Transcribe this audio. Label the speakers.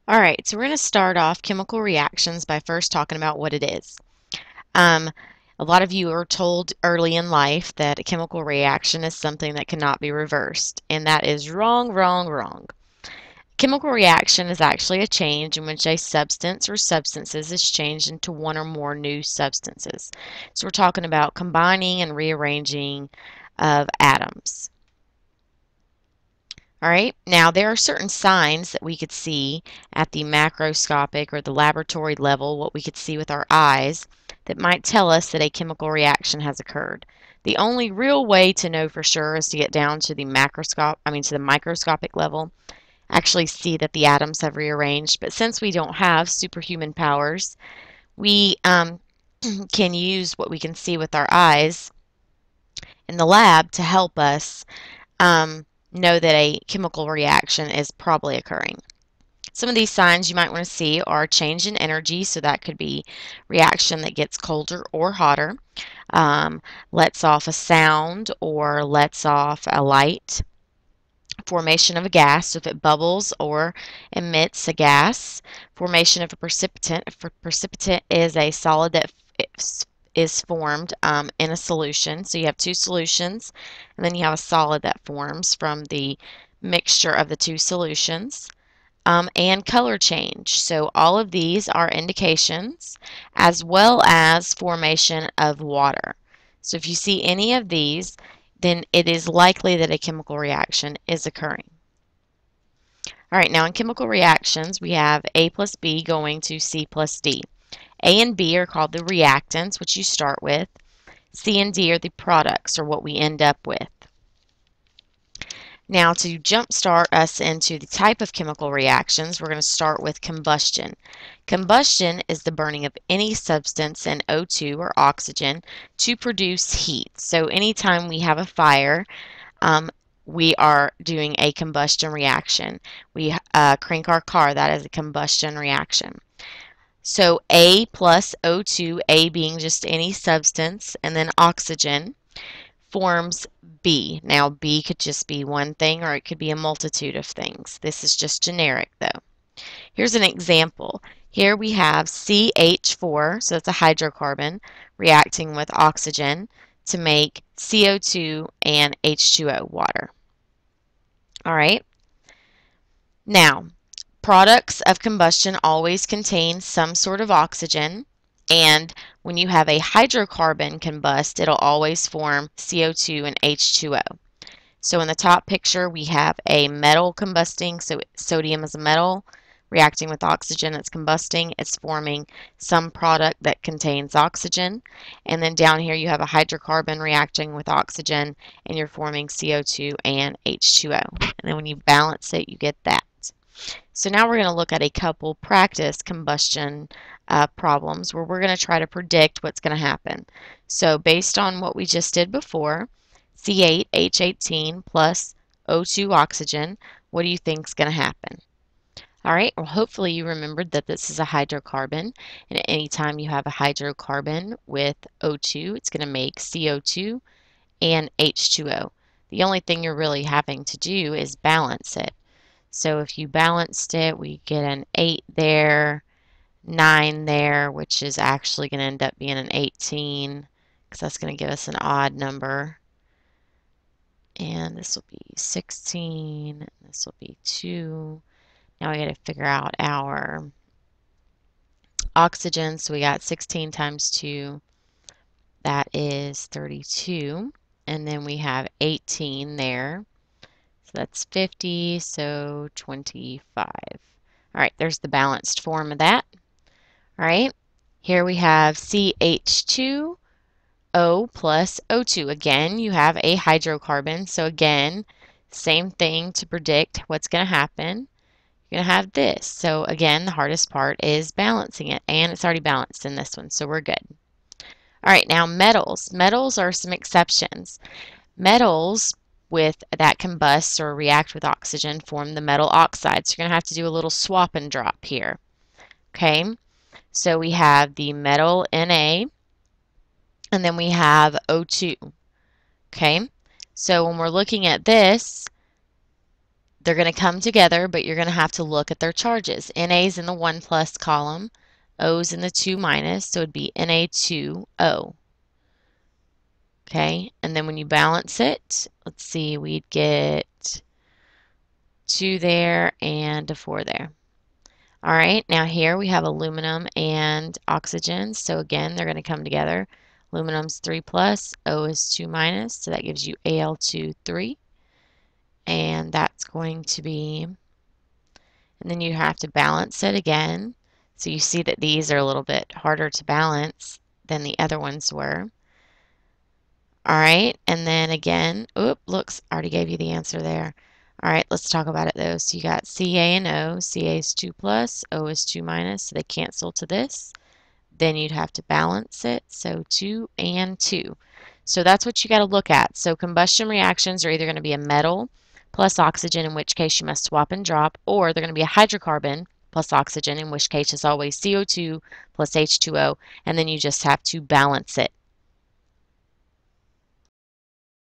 Speaker 1: All right, so we're going to start off chemical reactions by first talking about what it is. Um, a lot of you are told early in life that a chemical reaction is something that cannot be reversed, and that is wrong, wrong, wrong. Chemical reaction is actually a change in which a substance or substances is changed into one or more new substances. So we're talking about combining and rearranging of atoms. All right, now there are certain signs that we could see at the macroscopic or the laboratory level, what we could see with our eyes, that might tell us that a chemical reaction has occurred. The only real way to know for sure is to get down to the to the microscopic level, actually see that the atoms have rearranged. But since we don't have superhuman powers, we can use what we can see with our eyes in the lab to help us know that a chemical reaction is probably occurring. Some of these signs you might want to see are change in energy, so that could be reaction that gets colder or hotter, lets off a sound or lets off a light, formation of a gas, so if it bubbles or emits a gas, formation of a precipitant. If a precipitant is a solid that is formed in a solution, so you have two solutions, and then you have a solid that forms from the mixture of the two solutions. And color change. So all of these are indications, as well as formation of water. So if you see any of these, then it is likely that a chemical reaction is occurring. All right, now in chemical reactions, we have A plus B going to C plus D. A and B are called the reactants, which you start with. C and D are the products, or what we end up with. Now, to jumpstart us into the type of chemical reactions, we're going to start with combustion. Combustion is the burning of any substance in O2 or oxygen to produce heat. So anytime we have a fire, we are doing a combustion reaction. We crank our car, that is a combustion reaction. So A plus O2, A being just any substance, and then oxygen, forms B. Now, B could just be one thing or it could be a multitude of things. This is just generic, though. Here's an example. Here we have CH4, so it's a hydrocarbon, reacting with oxygen to make CO2 and H2O, water. All right. Now, products of combustion always contain some sort of oxygen, and when you have a hydrocarbon combust, it'll always form CO2 and H2O. So in the top picture, we have a metal combusting, so sodium is a metal reacting with oxygen, it's combusting, it's forming some product that contains oxygen. And then down here you have a hydrocarbon reacting with oxygen, and you're forming CO2 and H2O. And then when you balance it, you get that. So now we're going to look at a couple practice combustion problems where we're going to try to predict what's going to happen. So based on what we just did before, C8H18 plus O2 oxygen, what do you think is going to happen? All right, well, hopefully you remembered that this is a hydrocarbon, and anytime you have a hydrocarbon with O2, it's going to make CO2 and H2O. The only thing you're really having to do is balance it. So if you balanced it, we get an 8 there, 9 there, which is actually going to end up being an 18, because that's going to give us an odd number. And this will be 16, this will be 2. Now we got to figure out our oxygen. So we got 16 times 2, that is 32. And then we have 18 there. So that's 50, so 25. All right, there's the balanced form of that. All right, here we have CH2O plus O2. Again, you have a hydrocarbon. So again, same thing to predict what's going to happen. You're going to have this. So again, the hardest part is balancing it, and it's already balanced in this one, so we're good. All right, now metals. Metals are some exceptions. Metals with that combust or react with oxygen form the metal oxides. So you're going to have to do a little swap and drop here. Okay, so we have the metal Na, and then we have O2. Okay, so when we're looking at this, They're going to come together, but you're going to have to look at their charges. Na's in the 1 plus column, O's in the 2 minus, so it'd be Na2O. Okay, and then when you balance it, let's see, we'd get 2 there and a 4 there. All right, now here we have aluminum and oxygen. So again, they're going to come together. Aluminum's 3 plus, O is 2 minus, so that gives you Al2, 3. And that's going to be, and then you have to balance it again. So you see that these are a little bit harder to balance than the other ones were. All right, and then again, looks, I already gave you the answer there. All right, let's talk about it though. So you got Ca and O. Ca is 2 plus, O is 2 minus, so they cancel to this. Then you'd have to balance it, so 2 and 2. So that's what you got to look at. So combustion reactions are either going to be a metal plus oxygen, in which case you must swap and drop, or they're going to be a hydrocarbon plus oxygen, in which case it's always CO2 plus H2O, and then you just have to balance it.